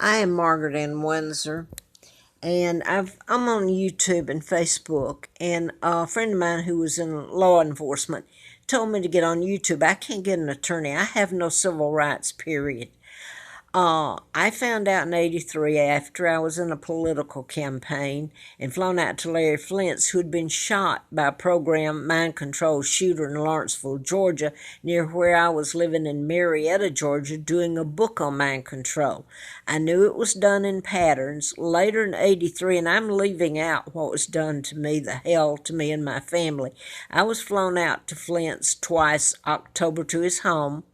I am Margaret in Windsor, and I'm on YouTube and Facebook. And a friend of mine who was in law enforcement told me to get on YouTube. I can't get an attorney. I have no civil rights. Period. I found out in '83 after I was in a political campaign and flown out to Larry Flint's, who had been shot by a program mind control shooter in Lawrenceville, Georgia, near where I was living in Marietta, Georgia, doing a book on mind control. I knew it was done in patterns later in '83, and I'm leaving out what was done to me, the hell to me and my family. I was flown out to Flint's twice, October to his home.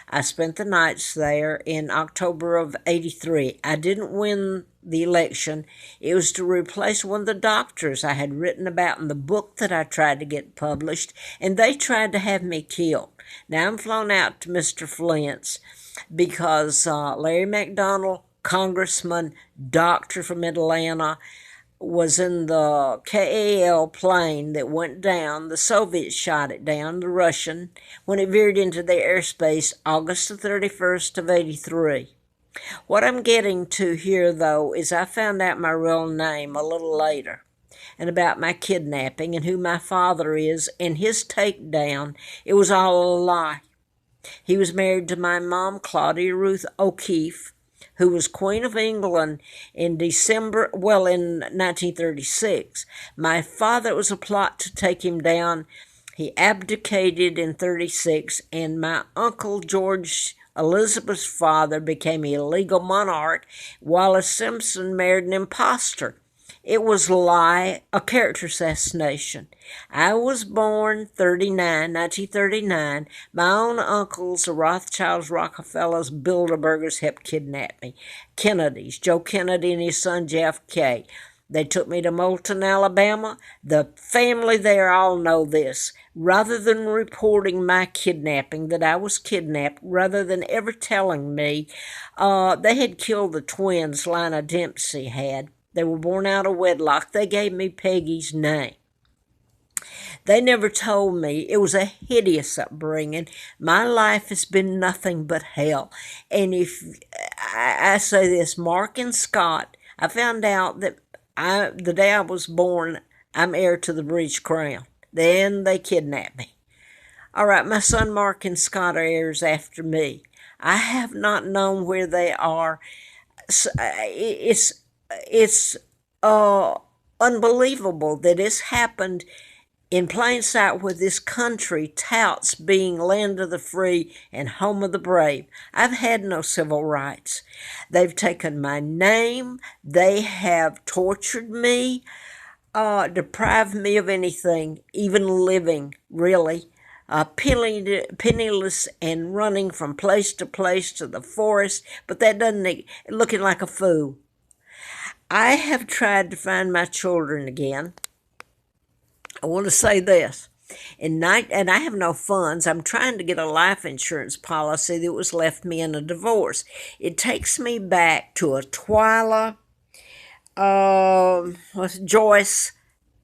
I spent the nights there in October of '83. I didn't win the election. It was to replace one of the doctors I had written about in the book that I tried to get published, and they tried to have me killed. Now I'm flown out to Mr. Flint's because Larry McDonald, congressman, doctor from Atlanta, was in the KAL plane that went down. The Soviets shot it down, the Russian, when it veered into their airspace August the 31st of '83. What I'm getting to here, though, is I found out my real name a little later, and about my kidnapping and who my father is and his takedown. It was all a lie. He was married to my mom, Claudia Ruth O'Keefe, who was Queen of England in in 1936. My father, it was a plot to take him down. He abdicated in '36, and my uncle George, Elizabeth's father, became a legal monarch. Wallace Simpson married an impostor. It was a character assassination. I was born 1939. My own uncles, the Rothschilds, Rockefellers, Bilderbergers, helped kidnap me. Kennedys, Joe Kennedy and his son JFK. They took me to Moulton, Alabama. The family there all know this. Rather than reporting my kidnapping, that I was kidnapped, rather than ever telling me, they had killed the twins Lina Dempsey had. They were born out of wedlock. They gave me Peggy's name. They never told me. It was a hideous upbringing. My life has been nothing but hell. And if I say this, Mark and Scott, I found out that the day I was born, I'm heir to the British crown. Then they kidnapped me. All right, my son Mark and Scott are heirs after me. I have not known where they are. It's unbelievable that it's happened in plain sight, where this country touts being land of the free and home of the brave. I've had no civil rights. They've taken my name. They have tortured me, deprived me of anything, even living, really. Penniless and running from place to place to the forest, but that doesn't, looking like a fool. I have tried to find my children again. I want to say this. And I have no funds. I'm trying to get a life insurance policy that was left me in a divorce. It takes me back to a Twyla, Joyce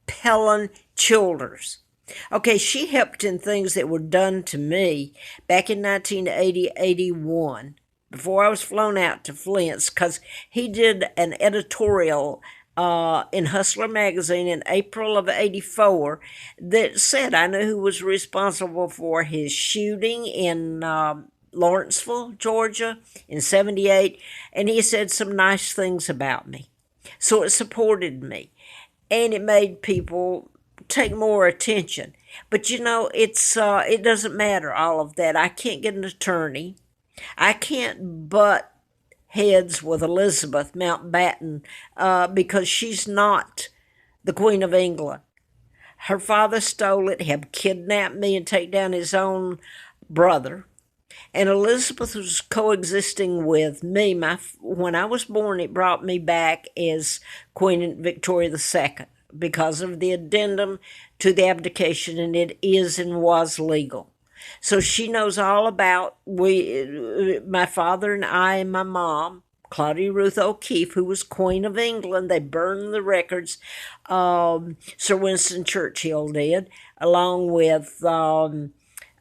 Pellin Childers. Okay, she helped in things that were done to me back in 1980, 81, before I was flown out to Flint's, because he did an editorial in Hustler magazine in April of '84 that said I knew who was responsible for his shooting in Lawrenceville, Georgia in '78, and he said some nice things about me. So it supported me, and it made people take more attention. But it doesn't matter, all of that. I can't get an attorney. I can't butt heads with Elizabeth Mountbatten because she's not the Queen of England. Her father stole it, had kidnapped me and take down his own brother. And Elizabeth was coexisting with me. When I was born, it brought me back as Queen Victoria II because of the addendum to the abdication, and it is and was legal. So she knows all about my father and I and my mom, Claudia Ruth O'Keefe, who was Queen of England. They burned the records. Sir Winston Churchill did, along with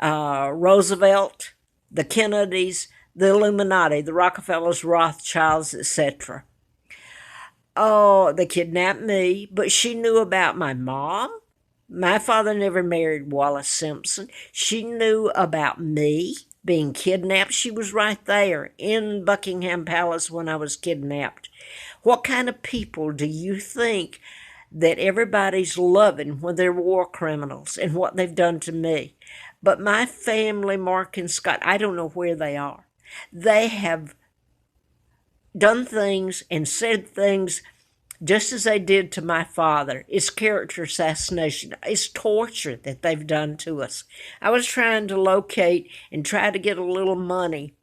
Roosevelt, the Kennedys, the Illuminati, the Rockefellers, Rothschilds, etc. Oh, they kidnapped me, but she knew about my mom. My father never married Wallace Simpson. She knew about me being kidnapped. She was right there in Buckingham Palace when I was kidnapped. What kind of people do you think that everybody's loving when they're war criminals and what they've done to me? But my family, Mark and Scott, I don't know where they are. They have done things and said things just as they did to my father. It's character assassination. It's torture that they've done to us. I was trying to locate and try to get a little money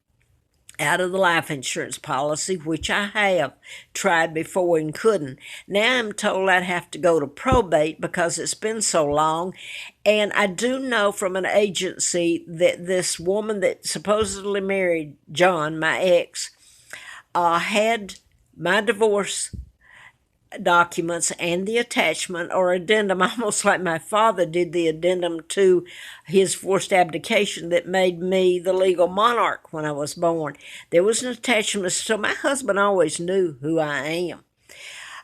out of the life insurance policy, which I have tried before and couldn't. Now I'm told I'd have to go to probate because it's been so long. And I do know from an agency that this woman that supposedly married John, my ex, had my divorce documents and the attachment or addendum, almost like my father did the addendum to his forced abdication that made me the legal monarch when I was born. There was an attachment, so my husband always knew who I am,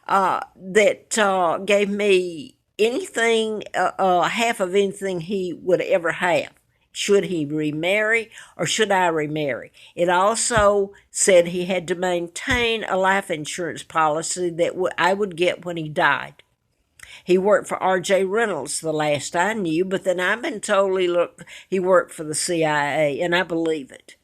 that gave me anything, half of anything he would ever have. Should he remarry or should I remarry? It also said he had to maintain a life insurance policy that I would get when he died. He worked for R.J. Reynolds the last I knew, but then I've been told he worked for the CIA, and I believe it.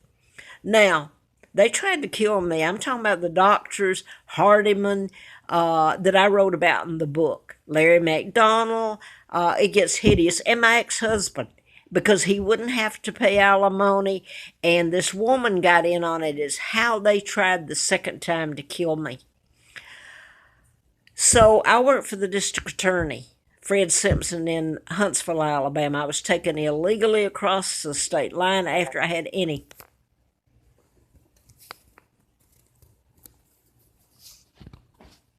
Now, they tried to kill me. I'm talking about the doctors, Hardiman, that I wrote about in the book. Larry McDonald, it gets hideous, and my ex-husband, because he wouldn't have to pay alimony, and this woman got in on it, is how they tried the second time to kill me. So I worked for the district attorney, Fred Simpson, in Huntsville, Alabama. I was taken illegally across the state line after I had any